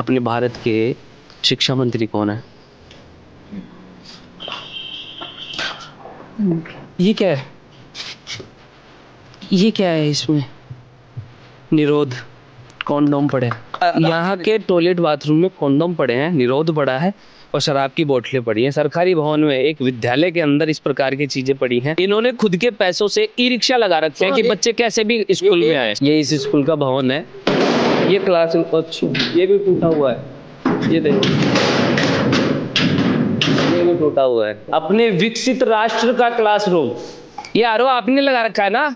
अपने भारत के शिक्षा मंत्री कौन है? ये क्या है? ये क्या है इसमें? निरोध, कॉन्डोम पड़े हैं। यहाँ के टॉयलेट बाथरूम में कॉन्डोम पड़े हैं, निरोध पड़ा है और शराब की बोतलें पड़ी हैं। सरकारी भवन में एक विद्यालय के अंदर इस प्रकार की चीजें पड़ी हैं। इन्होंने खुद के पैसों से ई रिक्शा लगा रखे हैं कि बच्चे कैसे भी स्कूल में आए। ये इस स्कूल का भवन है। ये क्लास, अच्छा ये भी टूटा हुआ है, ये देखो ये भी टूटा हुआ है। अपने विकसित राष्ट्र का क्लासरूम, ये आरो आपने लगा रखा है ना?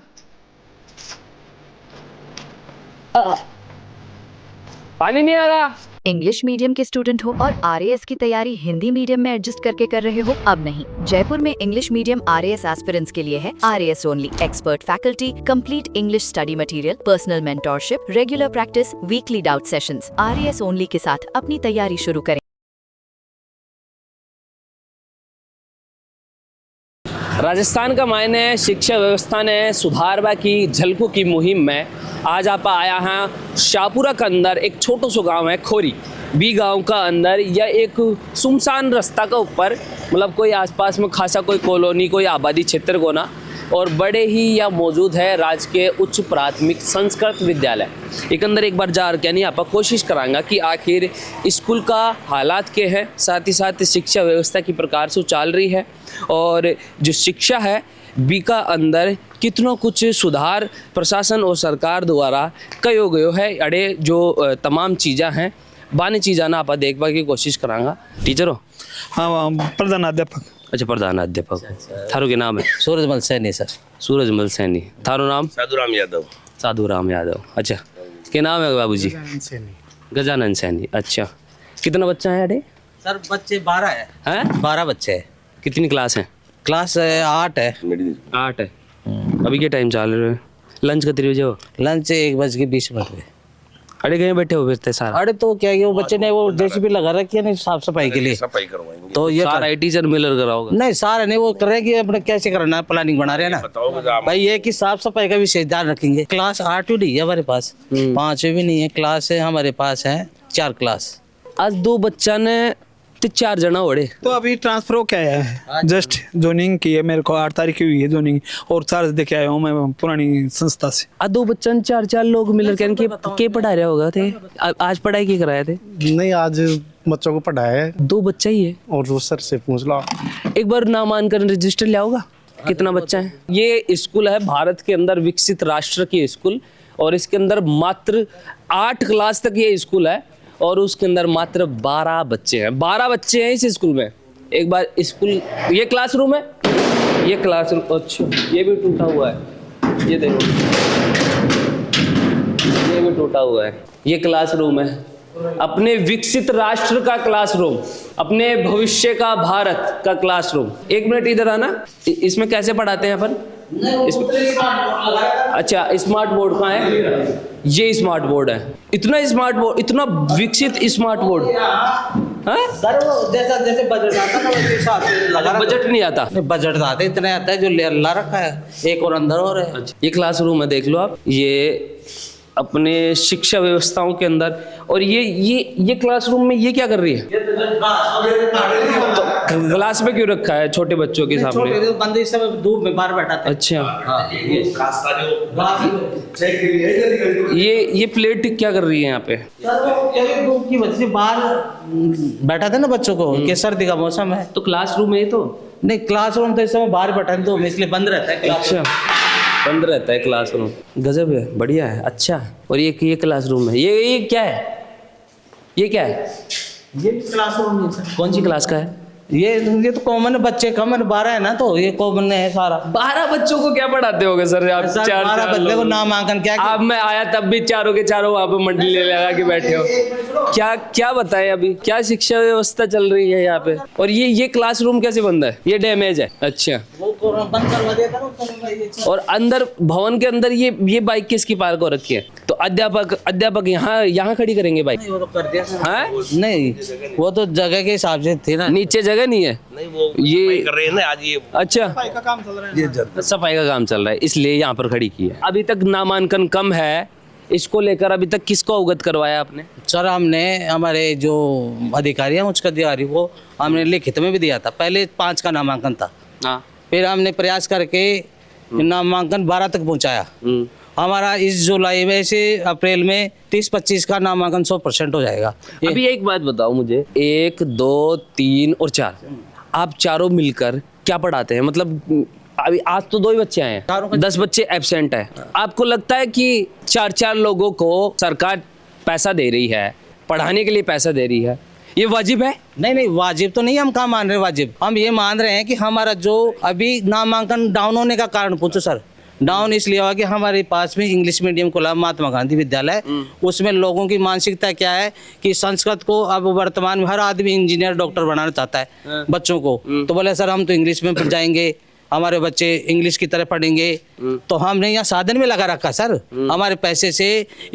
पानी नहीं आ रहा। इंग्लिश मीडियम के स्टूडेंट हो और आरएएस की तैयारी हिंदी मीडियम में एडजस्ट करके कर रहे हो? अब नहीं, जयपुर में इंग्लिश मीडियम आरएएस एस्पिरेंट्स के लिए है RAS only. Expert faculty, complete English study material, personal mentorship, regular practice, weekly doubt sessions. RAS only के साथ अपनी तैयारी शुरू करें। राजस्थान का मायने शिक्षा व्यवस्था ने सुधारवा की झलकों की मुहिम में आज आप आया हैं शाहपुरा के अंदर। एक छोटो सो गांव है खोरी बी गांव का अंदर, या एक सुनसान रास्ता का ऊपर, मतलब कोई आसपास में खासा कोई कॉलोनी, कोई आबादी क्षेत्र को ना, और बड़े ही या मौजूद है राजकीय उच्च प्राथमिक संस्कृत विद्यालय। एक अंदर एक बार जा के नहीं आप कोशिश करांगा कि आखिर स्कूल का हालात के हैं, साथ ही साथ शिक्षा व्यवस्था की प्रकार से चल रही है, और जो शिक्षा है बी का अंदर कितना कुछ सुधार प्रशासन और सरकार द्वारा कयो गयो है। अड़े जो तमाम चीज़ें हैं बाने चीज़ें ना आप देखवा की कोशिश करांगा। टीचर हो? हाँ, प्रधानाध्यापक। अच्छा, प्रधानाध्यापक। थारो के नाम है? सूरजमल सैनी सर। सूरजमल सैनी। थारो नाम? साधुराम यादव। साधुराम यादव। अच्छा, क्या नाम है बाबूजी? गजानन सैनी। अच्छा, कितना बच्चा है अड़े? सर बच्चे 12 है। हैं? 12 बच्चे हैं। कितनी क्लास है? क्लास 8 है। 8 है। अभी क्या टाइम चल रहा है? लंच का 3 बजे हो? लंच 1:20 पे। अरे कहीं बैठे हो फिरते सारा? अरे तो क्या वो बच्चे ने वो जेसीबी लगा रखी है ना साफ सफाई के लिए, सफाई करवाएंगे तो ये सारा टीचर मिलर कराओगे? नहीं सारे नहीं, वो कर रहे हैं कि अपने कैसे करना है, प्लानिंग बना रहे हैं ना भाई। ये कि साफ सफाई का विशेष ध्यान रखेंगे। क्लास 8 नहीं है हमारे पास, 5 भी नहीं है। क्लास है हमारे पास है 4 क्लास। आज 2 बच्चा ने 4 जना ओढ़े। तो अभी ट्रांसफर हो क्या है, जस्ट ज्वाइनिंग की है, मेरे को 8 तारीख की हुई है ज्वाइनिंग, और चार्ज देके आया हूँ मैं पुरानी संस्था से। आज 2 बच्चा ने 4 लोग मिलकर के पढ़ा रहे होगा थे। आज पढ़ाई की कराए थे? नहीं, आज बच्चों को पढ़ाया है। 2 बच्चा ही है। और वो सर से पूछ लो, एक बार नामांकन रजिस्टर ले आओगा, कितना बच्चा है? ये स्कूल है भारत के अंदर विकसित राष्ट्र की स्कूल, और इसके अंदर मात्र 8 क्लास तक ये स्कूल है, और उसके अंदर मात्र 12 बच्चे हैं। 12 बच्चे हैं इस स्कूल में। एक बार स्कूल, ये क्लासरूम है, ये क्लासरूम। अच्छा, ये भी टूटा हुआ है, ये देखो ये भी टूटा हुआ है। ये क्लासरूम है, अपने विकसित राष्ट्र का क्लासरूम, अपने भविष्य का भारत का क्लासरूम। 1 मिनट इधर आना। इसमें कैसे पढ़ाते हैं अपन? अच्छा, स्मार्ट बोर्ड कहाँ है? ये स्मार्ट बोर्ड है। इतना स्मार्ट बोर्ड, इतना विकसित स्मार्ट बोर्ड। सर वो जैसा जैसे बजट आता ना वैसे हिसाब से लगा। बजट नहीं आता? बजट तो आता इतना आता है जो ला रखा है, एक और अंदर और है। ये क्लासरूम है, देख लो आप। ये अपने शिक्षा व्यवस्थाओं के अंदर, और ये क्लासरूम में ये क्या कर रही है? तो क्लास में क्यों रखा है छोटे बच्चों के सामने? छोटे बंदे इस समय धूप में बाहर बैठा था। अच्छा, ये प्लेट क्या कर रही है यहाँ पे? धूप की वजह से बाहर बैठा था ना बच्चों को, कि सर्दी का मौसम है। तो क्लासरूम है तो नहीं, क्लासरूम तो इस समय बाहर बैठा है, तो इसलिए बंद रहता है। अच्छा, बंद रहता है क्लासरूम। गजब है, बढ़िया है। अच्छा, और ये क्लासरूम है। ये क्या है? ये क्या है? ये क्लासरूम है सर। कौन सी क्लास का है? ये तो कॉमन बच्चे कम है, 12 है ना, तो ये कॉमन है सारा। 12 बच्चों को क्या पढ़ाते होगे सर आप? 12 बच्चे को नामांकन क्या? अब मैं आया तब भी चारों के चारों वहाँ पे मंडली लगा के बैठे हो। क्या बताएं अभी, क्या शिक्षा व्यवस्था चल रही है यहाँ पे? और ये क्लासरूम कैसे बंद है? ये डैमेज है। अच्छा, वो बंद करवा देता ना। और अंदर भवन के अंदर ये बाइक किसकी पार्क हो रखी है? तो अध्यापक यहाँ खड़ी करेंगे बाइक? वो तो कर दिया है? नहीं, वो तो जगह के हिसाब से थी ना, नीचे जगह नहीं है। नहीं, वो ये कर रहे हैं ना आज। ये अच्छा, सफाई का काम चल रहा है। ये सफाई का काम चल रहा है, इसलिए यहाँ पर खड़ी की है। अभी तक नामांकन कम है, इसको लेकर अभी तक किसको अवगत करवाया आपने? सर हमने हमारे जो अधिकारी हैं उच्च अधिकारी को हमने लिखित में भी दिया था। पहले 5 का नामांकन था, हाँ। फिर हमने प्रयास करके नामांकन 12 तक पहुंचाया। हमारा इस जुलाई में से अप्रैल में 30-25 का नामांकन 100% हो जाएगा। अभी एक बात बताओ मुझे, 1, 2, 3 और 4, आप चारों मिलकर क्या पढ़ाते हैं? मतलब अभी आज तो 2 ही बच्चे आए हैं, 10 बच्चे एब्सेंट है। आपको लगता है कि 4-4 लोगों को सरकार पैसा दे रही है, पढ़ाने के लिए पैसा दे रही है, ये वाजिब है? नहीं, वाजिब तो नहीं, हम कहाँ मान रहे वाजिब, हम ये मान रहे हैं कि हमारा जो अभी नामांकन डाउन होने का कारण पूछो सर। डाउन इसलिए हुआ कि हमारे पास में इंग्लिश मीडियम खुला महात्मा गांधी विद्यालय, उसमें लोगों की मानसिकता क्या है कि संस्कृत को अब वर्तमान में हर आदमी इंजीनियर डॉक्टर बनाना चाहता है बच्चों को। तो बोले सर हम तो इंग्लिश में जाएंगे, हमारे बच्चे इंग्लिश की तरह पढ़ेंगे। तो हमने यहाँ साधन में लगा रखा सर, हमारे पैसे से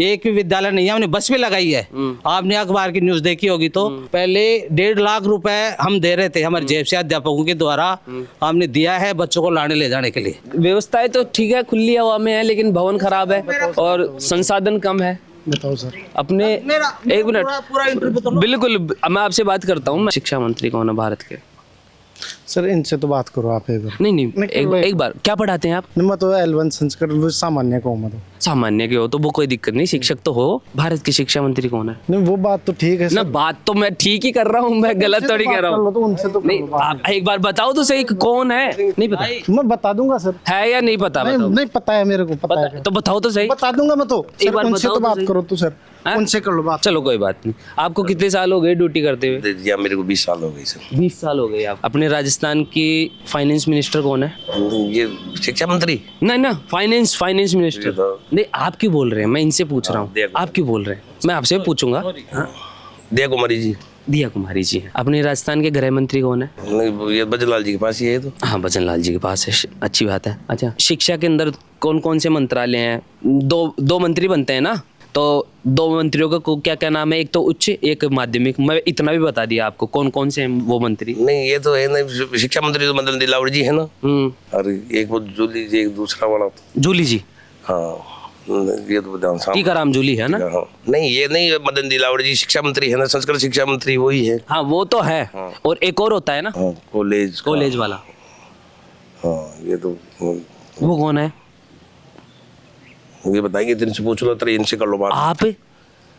एक भी विद्यालय नहीं है, हमने बस भी लगाई है। आपने अखबार की न्यूज देखी होगी तो पहले 1.5 लाख रुपए हम दे रहे थे हमारे जेब से, अध्यापकों के द्वारा हमने दिया है बच्चों को लाने ले जाने के लिए। व्यवस्थाएं तो ठीक है, खुली हवा में है, लेकिन भवन खराब है और संसाधन कम है। बताओ सर। अपने एक मिनट, बिल्कुल मैं आपसे बात करता हूँ। शिक्षा मंत्री कौन है भारत के? सर इनसे तो बात करो आप एक बार। नहीं, एक बार क्या पढ़ाते हैं आप? मैं तो L1 संस्कृत वो सामान्य को मैं तो सामान्य के हो तो वो कोई दिक्कत नहीं, शिक्षक तो हो। भारत के शिक्षा मंत्री कौन है? नहीं वो बात तो ठीक है ना, सर। बात तो मैं ठीक ही कर रहा हूँ, मैं गलत थोड़ी कह रहा हूँ। तो उनसे तो नहीं, आप एक बार बताओ तो सही, कौन है? नहीं पता मैं बता दूंगा सर। है या नहीं पता? बताओ। नहीं पता है मेरे को, पता है तो बताओ तो सही। बता दूंगा मैं तो। एक बार उनसे बताओ तो तो बात सही। करो तो सर, उनसे कर लो बात। चलो कोई बात नहीं। आपको कितने साल हो गए ड्यूटी करते हुए? या मेरे को 20 साल हो गए सर। 20 साल हो गए आप। अपने राजस्थान की फाइनेंस मिनिस्टर कौन है? ये शिक्षा मंत्री। नहीं ना, फाइनेंस मिनिस्टर। नहीं, आप क्यों बोल रहे हैं? मैं इनसे पूछ रहा हूँ, आप क्यों बोल रहे हैं? मैं आपसे पूछूंगा। दिया कुमारी जी। दिया कुमारी जी है। अपने राजस्थान के गृह मंत्री कौन है? नहीं, ये बजनलाल जी के पास ही है तो। हाँ, बजनलाल जी के पास है, अच्छी बात है। अच्छा, शिक्षा के अंदर कौन कौन से मंत्रालय हैं? दो मंत्री बनते हैं ना, तो 2 मंत्रियों का क्या क्या नाम है? एक तो उच्च, एक माध्यमिक। मैं इतना भी बता दिया आपको कौन कौन से हैं वो मंत्री। नहीं ये तो है ना, शिक्षा मंत्री तो मदन दिलावर जी है ना, और एक वो जूली जी, एक दूसरा वाला जूली जी। हाँ ये तो टीकाराम जूली है ना? हाँ। नहीं ये नहीं, मदन दिलावर जी शिक्षा मंत्री है ना, संस्कृत शिक्षा मंत्री वही है। हाँ वो तो है। और एक और होता है ना, कॉलेज वाला। हाँ ये तो वो कौन है? ये बताएंगे, इनसे पूछ लो, तो इनसे कर लो बात। आप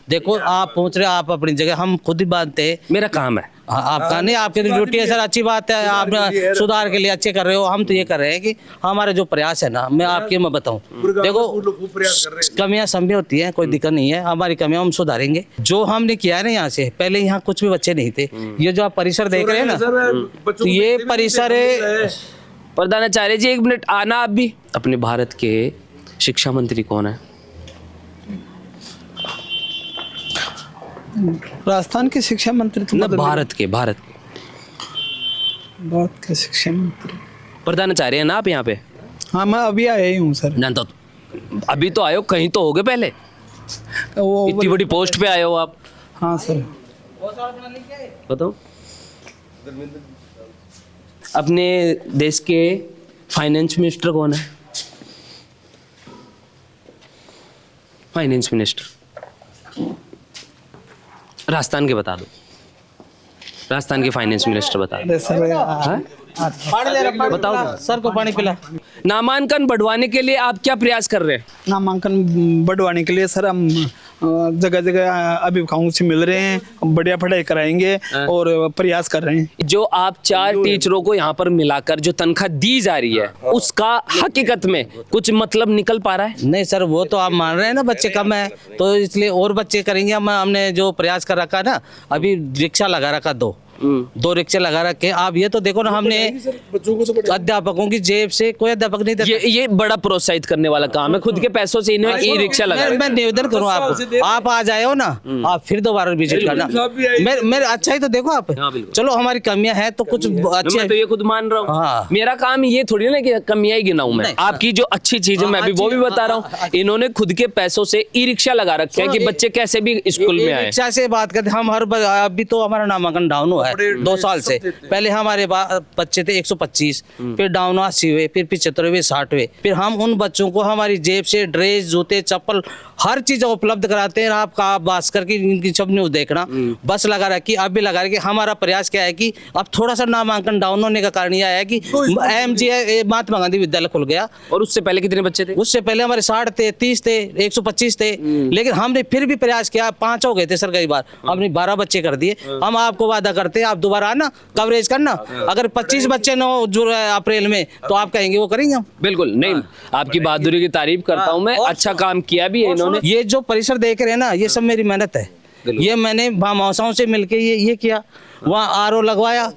देखो आप पहुंच रहे, आप अपनी जगह, हम खुद ही बांधते हैं। मेरा काम है। हाँ, आपका नहीं, आपकी तो ड्यूटी है सर, अच्छी बात है, आप सुधार के लिए अच्छे कर रहे हो। हम तो ये कर रहे हैं कि हमारे जो प्रयास है ना, मैं बताऊं, देखो कमियां सब में होती हैं, कोई दिक्कत नहीं है, हमारी कमियां हम सुधारेंगे। जो हमने किया है ना, यहाँ से पहले यहाँ कुछ भी बच्चे नहीं थे। ये जो आप परिसर देख रहे हैं ना, तो ये परिसर है। प्रधानाचार्य जी, 1 मिनट आना आप भी। अपने भारत के शिक्षा मंत्री कौन है? राजस्थान के शिक्षा मंत्री तो ना, भारत के शिक्षा मंत्री प्रधानाचार्य है ना आप यहाँ पे? हाँ मैं अभी आया ही हूँ सर। ना, तो अभी तो आए हो, कहीं तो होगे पहले। वो इतनी बड़ी पोस्ट पे आए हो आप। हाँ सर। बताओ। अपने देश के फाइनेंस मिनिस्टर कौन है? फाइनेंस मिनिस्टर राजस्थान के बता दो। राजस्थान के फाइनेंस मिनिस्टर बता दो। सर हाँ? बताओ। सर को पानी पिला। नामांकन बढ़वाने के लिए आप क्या प्रयास कर रहे हैं? नामांकन बढ़वाने के लिए सर हम जगह जगह अभिभावकों से मिल रहे हैं, बढ़िया पढ़ाई कराएंगे और प्रयास कर रहे हैं। जो आप 4 टीचरों को यहाँ पर मिलाकर जो तनख्वाह दी जा रही है, उसका हकीकत में कुछ मतलब निकल पा रहा है? नहीं सर, वो तो आप मान रहे हैं ना, बच्चे कम है तो इसलिए और बच्चे करेंगे। हमने जो प्रयास कर रखा ना, अभी रिक्शा लगा रखा 2 रिक्शे लगा रखे। आप ये तो देखो ना, हमने अध्यापकों की जेब से, कोई अध्यापक नहीं देता। ये बड़ा प्रोत्साहित करने वाला काम है, खुद के पैसों से इन्होंने ई रिक्शा लगा। मैं निवेदन करूँ आपको, आप आ जाए हो ना, आप फिर दोबारा विजिट करना। मेरे अच्छा ही तो देखो आप। चलो हमारी कमियां हैं तो कुछ अच्छे, मैं तो ये खुद मान रहा हूँ। हाँ। मेरा काम ये थोड़ी ना कि कमियां ही गिनाऊं मैं। आपकी जो अच्छी चीज है मैं भी वो भी बता रहा हूँ। इन्होंने खुद के पैसों से ई रिक्शा लगा रखे हैं कि बच्चे कैसे भी स्कूल में आए। रिक्शा से बात करते हम, हर अभी तो हमारा नामांकन डाउन हुआ हुआ है 2 साल से। पहले हमारे बच्चे थे 125, फिर डाउन 80 हुए, फिर 75 हुए, 60 हुए। फिर हम उन बच्चों को हमारी जेब से ड्रेस, जूते, चप्पल हर चीज उपलब्ध कराते हैं। आप बात करके इनकी सब न्यूज देखना, बस लगा रखी, अब भी लगा रखी। हमारा प्रयास क्या है कि अब थोड़ा सा नामांकन डाउन होने का कारण यह है कि MGI महात्मा गांधी विद्यालय खुल गया। और उससे पहले कितने बच्चे थे? उससे पहले हमारे 60 थे, 30 थे, 125 थे, लेकिन हमने फिर भी प्रयास किया। 5 हो गए थे सर कई बार, हमने 12 बच्चे कर दिए। हम आपको वादा करते हैं, आप दोबारा आना, कवरेज करना। अगर 25 बच्चे 9 अप्रैल में, तो आप कहेंगे वो करेंगे हम। बिल्कुल नहीं, आपकी बहादुरी की तारीफ करता हूँ मैं, अच्छा काम किया भी है इन्होंने। ये जो परिसर देख रहे हैं ना, ये सब मेरी मेहनत है। ये मैंने भामाशाओं से मिलके ये किया, वहाँ RO लगवाया।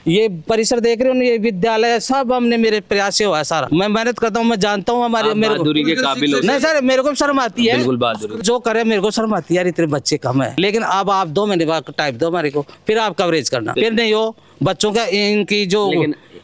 ये परिसर देख रहे हो, ये विद्यालय सब हमने मेरे प्रयास से हुआ है सारा। मैं मेहनत करता हूँ, मैं जानता हूँ हमारे मेरे को बहादुरी के काबिल हो। नहीं सर, मेरे को शर्म आती है। बिल्कुल बहादुरी। जो करे मेरे को शर्म आती है, यार इतने बच्चे कम है। लेकिन अब आप 2 महीने बाद टाइप दो हमारे को, फिर आप कवरेज करना। फिर नहीं हो बच्चों का इनकी जो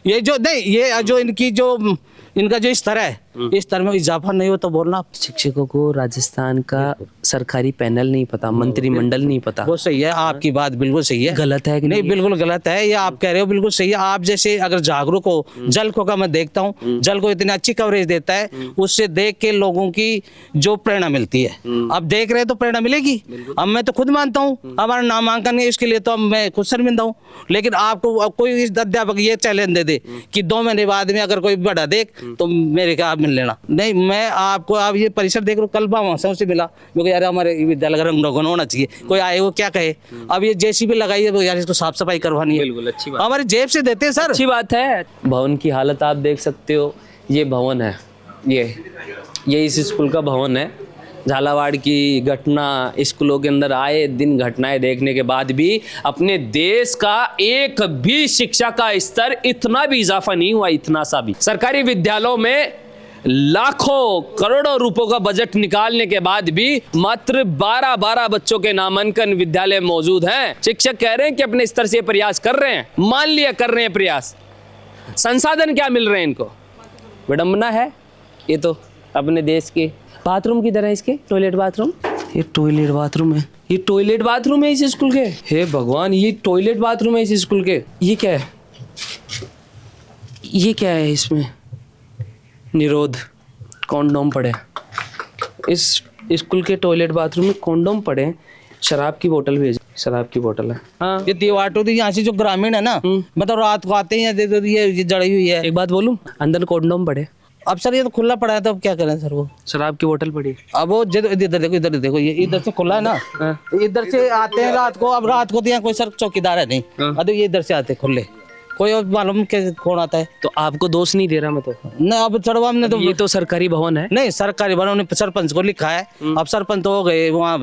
ये जो नहीं, ये जो इनकी जो इनका जो स्तर है, इस स्तर में इजाफा नहीं हो तो बोलना। शिक्षकों को राजस्थान का सरकारी पैनल नहीं पता, मंत्रिमंडल नहीं पता। वो सही है, आपकी बात बिल्कुल सही है। गलत है कि नहीं? बिल्कुल गलत है, ये आप कह रहे हो बिल्कुल सही है। आप जैसे अगर जागरूक हो, जल को का मैं देखता हूँ, जल को इतनी अच्छी कवरेज देता है, उससे देख के लोगों की जो प्रेरणा मिलती है। अब देख रहे तो प्रेरणा मिलेगी। अब मैं तो खुद मानता हूँ हमारा नामांकन है, इसके लिए तो मैं खुद शर्मिंदा हूँ। लेकिन आपको कोई इस अध्यापक ये चैलेंज दे दे कि 2 महीने बाद में अगर कोई बड़ा देख तो मेरे का आप मिल लेना। नहीं, मैं आपको अब ये परिसर देख लो, कल भामाशाओं से मिला, क्योंकि यार हमारे विद्यालय का रंग रोगन होना चाहिए। कोई आए वो क्या कहे, अब ये JCB लगाई है तो यार इसको साफ सफाई करवानी है। बिल्कुल अच्छी बात, हमारी जेब से देते हैं सर। अच्छी बात है। भवन की हालत आप देख सकते हो, ये भवन है, ये इस स्कूल का भवन है। झालावाड़ की घटना, स्कूलों के अंदर आए दिन घटनाएं देखने के बाद भी अपने देश का एक भी शिक्षा का स्तर इतना भी इजाफा नहीं हुआ, इतना सा भी। सरकारी विद्यालयों में लाखों करोड़ों रुपयों का बजट निकालने के बाद भी मात्र 12 बच्चों के नामांकन विद्यालय मौजूद हैं। शिक्षक कह रहे हैं कि अपने स्तर से प्रयास कर रहे हैं, मान लिया कर रहे हैं प्रयास, संसाधन क्या मिल रहे हैं इनको? विडंबना है ये तो अपने देश के। बाथरूम किधर है इसके? टॉयलेट बाथरूम, ये टॉयलेट बाथरूम है, ये टॉयलेट बाथरूम है इस स्कूल के। हे भगवान, ये टॉयलेट बाथरूम है इस स्कूल के। ये क्या है, ये क्या है इसमें? निरोध कॉन्डोम पड़े इस स्कूल के टॉयलेट बाथरूम में, कॉन्डोम पड़े, शराब की बोतल भी है, शराब की बोतल है। हाँ, ये दीवाटो थी यहाँ से जो ग्रामीण है ना, मतलब रात को आते हैं ये जड़ी हुई है। एक बात बोलूं, अंदर कॉन्डोम पड़े। अब सर ये तो खुला पड़ा है, तो अब क्या करें सर? वो शराब की बोतल पड़ी। अब वो इधर देखो, ये इधर से खुला है ना, इधर से आते हैं रात को। अब रात को तो यहाँ कोई सर चौकीदार है नहीं, अब ये इधर से आते खुले, कोई और मालूम कैसे कौन आता है। तो आपको दोष नहीं दे रहा मैं तो। ना अब चढ़वा हमने तो, ये तो सरकारी भवन है। नहीं सरकारी भवन ने सरपंच को लिखा है। अब सरपंच तो हो गए, वहाँ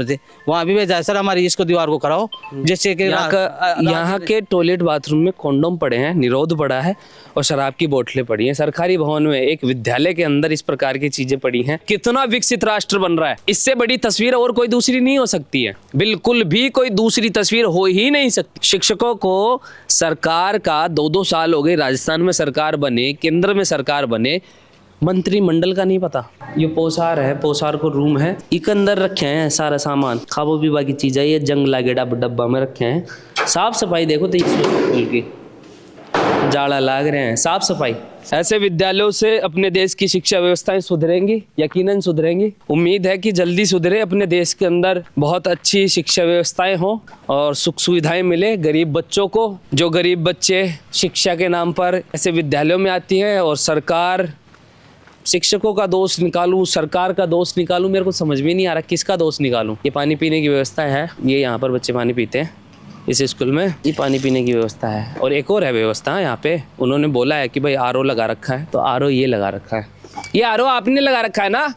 भी भेजा है सर हमारी इसको दीवार को कराओ, जैसे कि यहाँ के टॉयलेट बाथरूम में कॉन्डोम पड़े हैं, निरोध पड़ा है और शराब की बोतलें पड़ी हैं। सरकारी भवन में एक विद्यालय के अंदर इस प्रकार की चीजें पड़ी हैं। कितना विकसित राष्ट्र बन रहा है, इससे बड़ी तस्वीर और कोई दूसरी नहीं हो सकती है। बिल्कुल भी कोई दूसरी तस्वीर हो ही नहीं सकती। शिक्षकों को सरकार का 2-2 साल हो गए, राजस्थान में सरकार बने, केंद्र में सरकार बने, मंत्रिमंडल का नहीं पता। ये पोसार है, पोसार को रूम है, इक अंदर रखे हैं सारा सामान, खाबो पीबा की चीजें, ये जंग लागेड़ा डब्बा में रखे हैं। साफ सफाई देखो तो स्कूल की जाड़ा लाग रहे हैं, साफ सफाई। ऐसे विद्यालयों से अपने देश की शिक्षा व्यवस्थाएं सुधरेंगी, यकीनन सुधरेंगी। उम्मीद है कि जल्दी सुधरे, अपने देश के अंदर बहुत अच्छी शिक्षा व्यवस्थाएं हों और सुख सुविधाएं मिले गरीब बच्चों को। जो गरीब बच्चे शिक्षा के नाम पर ऐसे विद्यालयों में आती हैं और सरकार, शिक्षकों का दोष निकालूं, सरकार का दोष निकालूं, मेरे को समझ में नहीं आ रहा किसका दोष निकालूं। ये पानी पीने की व्यवस्था है, ये यहाँ पर बच्चे पानी पीते हैं इस स्कूल में, ये पानी पीने की व्यवस्था है। और एक और है व्यवस्था यहाँ पे, उन्होंने बोला है कि भाई RO लगा रखा है, तो RO ये लगा रखा है। ये RO आपने लगा रखा है ना?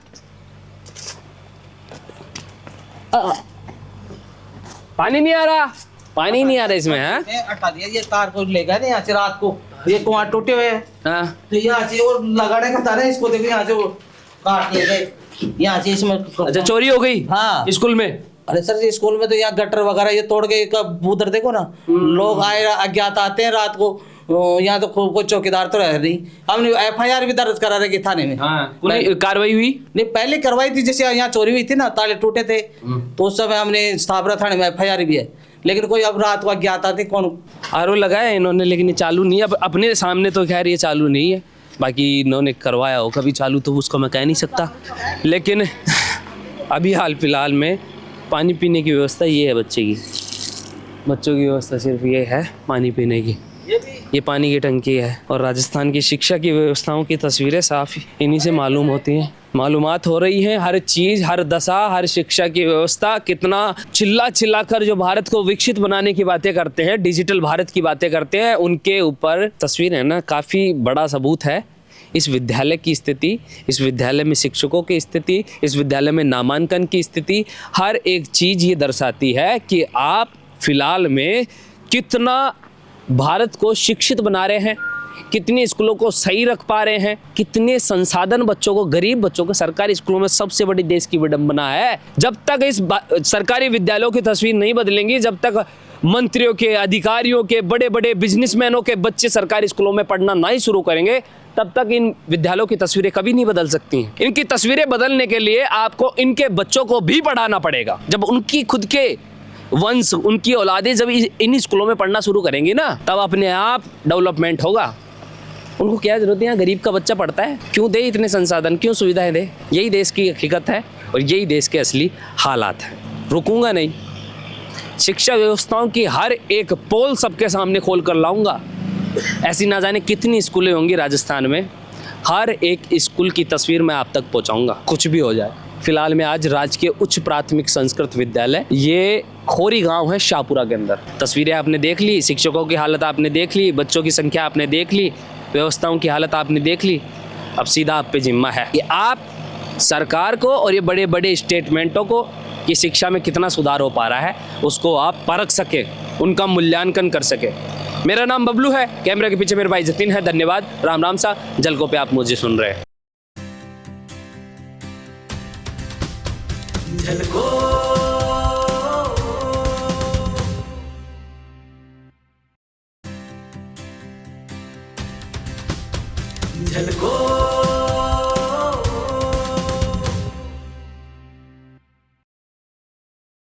पानी नहीं आ रहा, पानी नहीं आ रहा इसमें। है हटा दिया, ये तार को ले गए यहाँ से रात को, ये कुआं टूटे हुए हैं, तो यहाँ से और लगाने का था ना इसको, देखो यहाँ से वो काट ले गए, यहाँ से इसमें। अच्छा, चोरी हो गई? हाँ, स्कूल में। अरे सर जी स्कूल में तो यहाँ गटर वगैरह ये तोड़ के उधर देखो ना, लोग आए अज्ञात आते हैं रात को, यहाँ तो कोई चौकीदार तो रह नहीं। हमने FIR भी दर्ज करा रहे थाने में। कार्रवाई हुई नहीं, पहले करवाई थी, जैसे यहाँ चोरी हुई थी ना, ताले टूटे थे, तो उस समय हमने स्थापरा थाने में FIR भी है। लेकिन कोई अब रात को अज्ञात आते कौन आरओ लगाया है इन्होंने, लेकिन ये चालू नहीं है। अब अपने सामने तो खैर ये चालू नहीं है, बाकी इन्होंने करवाया हो कभी चालू तो उसको मैं कह नहीं सकता। लेकिन अभी हाल फिलहाल में पानी पीने की व्यवस्था ये है बच्चों की व्यवस्था सिर्फ ये है पानी पीने की, ये पानी की टंकी है। और राजस्थान की शिक्षा की व्यवस्थाओं की तस्वीरें साफ इन्हीं से मालूम होती हैं, मालूमात हो रही हैं। हर चीज़, हर दशा, हर शिक्षा की व्यवस्था, कितना चिल्ला कर जो भारत को विकसित बनाने की बातें करते हैं, डिजिटल भारत की बातें करते हैं, उनके ऊपर तस्वीरें ना काफ़ी बड़ा सबूत है। इस विद्यालय की स्थिति, इस विद्यालय में शिक्षकों की स्थिति, इस विद्यालय में नामांकन की स्थिति, हर एक चीज़ ये दर्शाती है कि आप फिलहाल में कितना भारत को शिक्षित बना रहे हैं, कितने स्कूलों को सही रख पा रहे हैं, कितने संसाधन बच्चों को, गरीब बच्चों को सरकारी स्कूलों में सबसे बड़ी देश की विडंबना है। जब तक इस सरकारी विद्यालयों की तस्वीर नहीं बदलेंगी, जब तक मंत्रियों के, अधिकारियों के, बड़े बड़े बिजनेसमैनों के बच्चे सरकारी स्कूलों में पढ़ना नहीं शुरू करेंगे, तब तक इन विद्यालयों की तस्वीरें कभी नहीं बदल सकती हैं। इनकी तस्वीरें बदलने के लिए आपको इनके बच्चों को भी पढ़ाना पड़ेगा। जब उनकी खुद के वंश, उनकी औलादें जब इन स्कूलों में पढ़ना शुरू करेंगी ना, तब अपने आप डेवलपमेंट होगा। उनको क्या जरूरत है, गरीब का बच्चा पढ़ता है, क्यों दे इतने संसाधन, क्यों सुविधाएं दे। यही देश की हकीकत है और यही देश के असली हालात हैं। रुकूंगा नहीं, शिक्षा व्यवस्थाओं की हर एक पोल सबके सामने खोल कर लाऊंगा। ऐसी ना जाने कितनी स्कूलें होंगी राजस्थान में, हर एक स्कूल की तस्वीर मैं आप तक पहुंचाऊंगा, कुछ भी हो जाए। फिलहाल में आज राजकीय उच्च प्राथमिक संस्कृत विद्यालय, ये खोरी गांव है शाहपुरा के अंदर। तस्वीरें आपने देख ली, शिक्षकों की हालत आपने देख ली, बच्चों की संख्या आपने देख ली, व्यवस्थाओं की हालत आपने देख ली। अब सीधा आप पे जिम्मा है कि आप सरकार को और ये बड़े बड़े स्टेटमेंटों को कि शिक्षा में कितना सुधार हो पा रहा है, उसको आप परख सके, उनका मूल्यांकन कर सके। मेरा नाम बबलू है, कैमरे के पीछे मेरे भाई जतिन है। धन्यवाद, राम राम सा। जलकों पे आप मुझे सुन रहे हैं। झलको